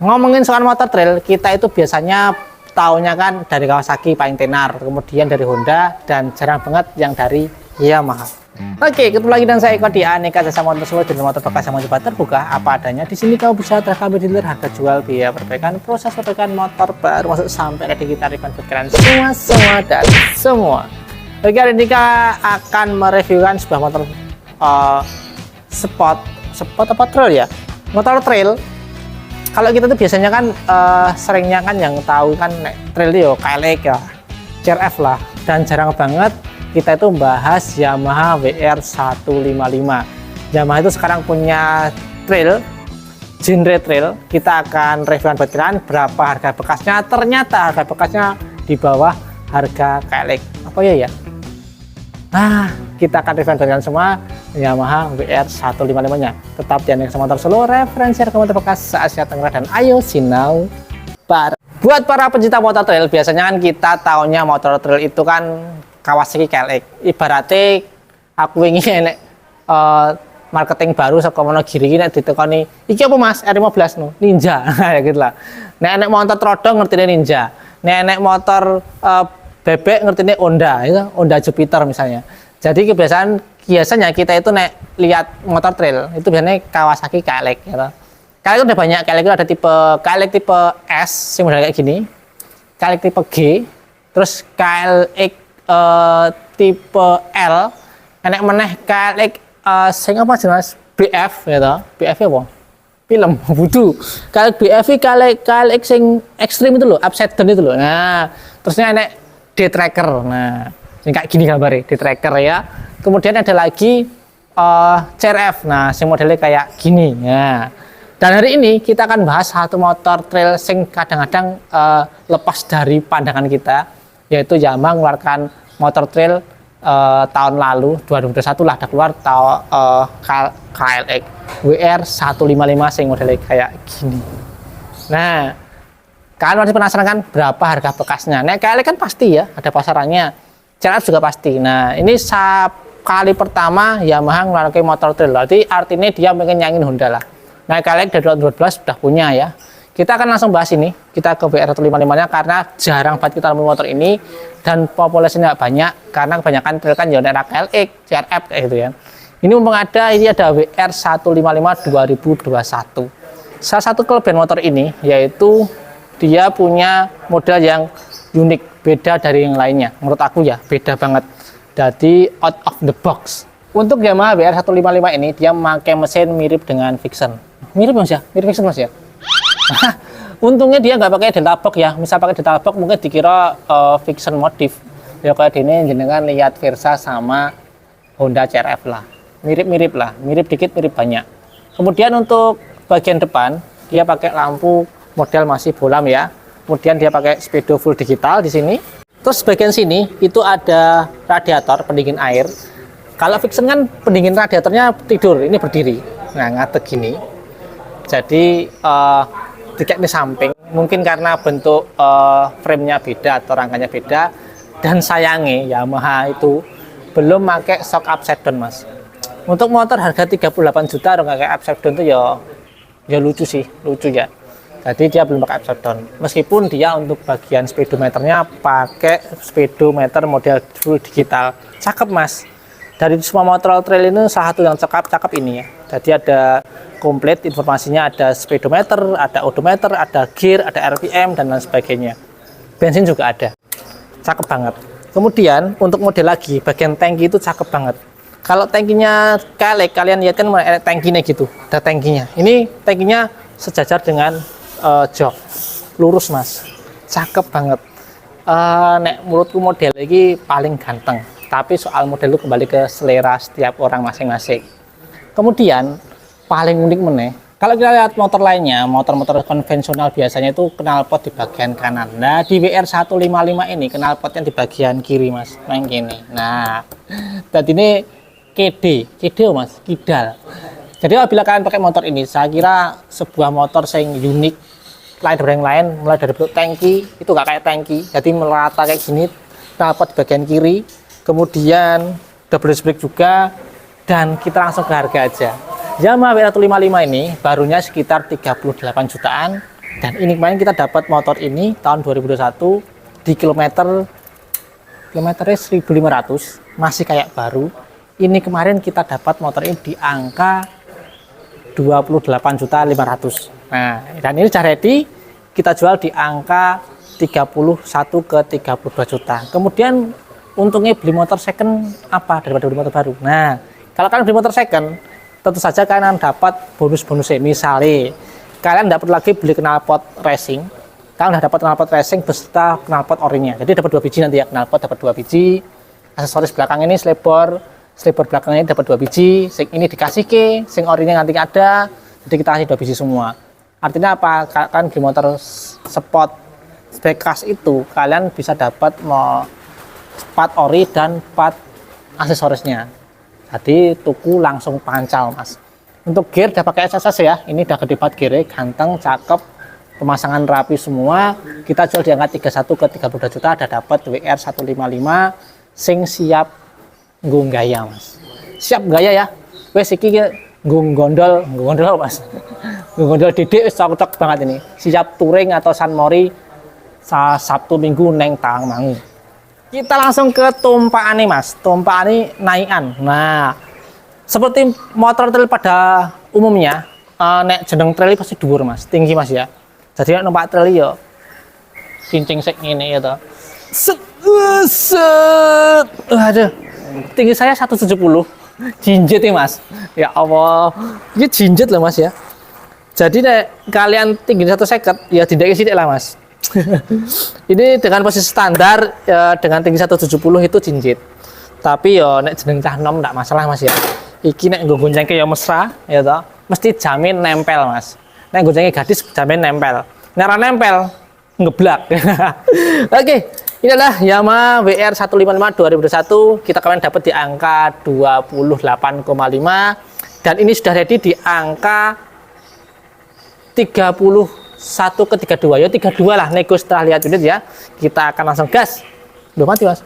Ngomongin soal motor trail, kita itu biasanya taunya kan dari Kawasaki paling tenar, kemudian dari Honda, dan jarang banget yang dari Yamaha. Oke, ketemu lagi dan saya Eko di Aneka Jasa Motor Solo, di motor bekas yang mau coba terbuka apa adanya. Di sini kamu bisa terkabel dealer, harga jual, biaya perbaikan, proses perbaikan motor baru masuk sampai ada kita review kalian semua dan semua. Oke, hari ini kita akan mereviewkan sebuah motor sport apa trail ya? Motor trail. Kalau kita tuh biasanya kan seringnya kan yang tahu kan trail itu KLX ya, CRF lah, dan jarang banget kita itu membahas Yamaha WR 155. Yamaha itu sekarang punya trail, genre trail. Kita akan reviewkan buat kalian berapa harga bekasnya. Ternyata harga bekasnya di bawah harga KLX. Apa ya? Nah, kita akan reviewkan buat kalian semua Yamaha WR 155 nya. Tetap di Aneka Motor Solo, referensi harga motor bekas se-Asia Tenggara, dan ayo sinau bareng. Buat para pencinta motor trail, biasanya kan kita taunya motor trail itu kan Kawasaki KLX. Ibaratnya aku ingin marketing baru saka Monogiri ini ditekoni iki apa Mas? R15 no, Ninja. Ya gitu lah. Nek motor trodong ngertine Ninja. Nek motor bebek ngertine Honda, itu Honda Jupiter misalnya. Jadi biasanya kita itu nek lihat motor trail itu biasanya Kawasaki KLX gitu. KLX itu udah banyak, KLX itu ada tipe KLX tipe S yang model kayak gini, KLX tipe G, terus KLX tipe L, enek meneh KLX sing apa jenis BF gitu. BF ya apa? Film budu. KLX BF KLX sing ekstrim itu loh, upside down itu loh. Nah, terusnya enek D-Tracker. Nah, ini kayak gini gambarnya, D-Tracker ya. Kemudian ada lagi CRF. Nah, sing modelnya kayak gini. Nah, dan hari ini kita akan bahas satu motor trail sing kadang-kadang lepas dari pandangan kita, yaitu Yamaha mengeluarkan motor trail tahun lalu 2021 lah ada keluar KLX WR 155 sing modelnya kayak gini. Nah, kalian masih penasaran kan berapa harga bekasnya? Nah, KLX kan pasti ya, ada pasarannya. CRF juga pasti. Nah, ini kali pertama Yamaha mengeluarkan motor trail. Berarti artinya dia pengen nyangin Honda lah. Nah, KLX dari 2012 sudah punya ya. Kita akan langsung bahas ini. Kita ke WR 155 nya karena jarang banget kita nemu motor ini dan populasinya banyak karena kebanyakan trail kan ya daerah KLX, CRF kayak gitu ya. Ini mumpung ini ada WR 155 2021. Salah satu kelebihan motor ini yaitu dia punya model yang unik, beda dari yang lainnya. Menurut aku ya, beda banget. Jadi out of the box. Untuk Yamaha WR 155 ini dia memakai mesin mirip dengan Vixen. Mirip Mas ya? Mirip Vixen Mas ya? Untungnya dia nggak pakai delta box ya. Misal pakai delta box mungkin dikira Vixen modif. Ya kayak ini jenengan lihat Versa sama Honda CRF lah. Mirip-mirip lah, mirip dikit, mirip banyak. Kemudian untuk bagian depan dia pakai lampu model masih bolam ya. Kemudian dia pakai speedo full digital di sini. Terus bagian sini itu ada radiator pendingin air. Kalau Vixen kan pendingin radiatornya tidur, ini berdiri. Nah, ngadeg gini. Jadi tiket di samping. Mungkin karena bentuk frame-nya beda atau rangkanya beda. Dan sayangnya Yamaha itu belum pakai shock upside down, Mas. Untuk motor harga 38 juta orang pakai upside down itu ya lucu sih, lucu ya. Jadi dia belum pakai upside down. Meskipun dia untuk bagian speedometernya pakai speedometer model full digital. Cakep, Mas. Dari semua motor trail ini salah satu yang cakep ini ya. Jadi ada komplit informasinya, ada speedometer, ada odometer, ada gear, ada RPM dan lain sebagainya. Bensin juga ada. Cakep banget. Kemudian untuk model lagi bagian tangki itu cakep banget. Kalau tangkinya KLX kalian lihat kan tangkinya gitu, ada tangkinya. Ini tangkinya sejajar dengan jok, lurus Mas. Cakep banget. Nek menurutku model ini paling ganteng. Tapi soal model itu kembali ke selera setiap orang masing-masing. Kemudian paling unik meneh, kalau kita lihat motor lainnya, motor-motor konvensional biasanya itu knalpot di bagian kanan. Nah, di WR 155 ini knalpotnya di bagian kiri, Mas. Yang gini. Nah, dan ini KD Mas, kidal. Jadi apabila kalian pakai motor ini, saya kira sebuah motor yang unik, lain dari yang lain, mulai dari bentuk tangki, itu nggak kayak tangki, jadi merata kayak gini, knalpot di bagian kiri. Kemudian double disc brake juga, dan kita langsung ke harga aja. Yamaha WR 155 ini barunya sekitar 38 jutaan Dan ini kemarin kita dapat motor ini tahun 2021 di kilometernya 1500, masih kayak baru. Ini kemarin kita dapat motor ini di angka 28.500.000. Nah, dan ini sudah ready, kita jual di angka 31 ke 32 juta. Kemudian untungnya beli motor second apa daripada beli motor baru. Nah, kalau kalian beli motor second, tentu saja kalian dapat bonus-bonusnya. Misalnya, kalian dapat lagi beli knalpot racing. Kalian udah dapat knalpot racing beserta knalpot orinya. Jadi dapat 2 biji nanti ya, knalpot dapat 2 biji. Aksesoris belakang ini slipper belakangnya dapat 2 biji. Sing ini dikasih ke, sing orinya nanti ada. Jadi kita kasih 2 biji semua. Artinya apa? Kalian beli motor sport bekas itu, kalian bisa dapat part ori dan part aksesorisnya. Jadi tuku langsung pancal, Mas. Untuk gear udah pakai SSS ya. Ini udah gede banget gearnya, ganteng, cakep, pemasangan rapi semua. Kita jual di angka 31 ke 32 juta. Ada dapat WR 155 sing siap nggung gaya, Mas. Siap gaya ya. Wes iki nggung gondol Mas. Nggung gondol didik wis cocok banget ini. Siap touring atau San Mori Sabtu Minggu neng Tawangmangu. Kita langsung ke tumpaan nih, Mas. Tumpaan ini naikan. Nah, seperti motor trail pada umumnya, nek jeneng trail pasti dhuwur, Mas. Tinggi, Mas ya. Jadi nek numpak trail yo cincing sek ngene ya to. Set. Aduh. Tinggi saya 170. Jinjit ya, Mas. Ya Allah. Ini jinjit loh, Mas ya. Jadi nek kalian tinggi 150 ya dindake sithik lah, Mas. Ini dengan posisi standar ya, dengan tinggi 170 itu jinjit. Tapi yo nek jeneng cah nom ndak masalah, Mas ya. Iki nek nggo goncengke ya mesra ya toh, mesti jamin nempel, Mas. Nek goncengke gadis jamin nempel. Nek ora nempel ngeblak. Oke, ini adalah Yamaha WR 155 2021. Kita kemarin dapat di angka 28,5 dan ini sudah ready di angka 31 ke 32 ya, 32 lah nego setelah lihat unit ya. Kita akan langsung gas. Udah mati, Mas.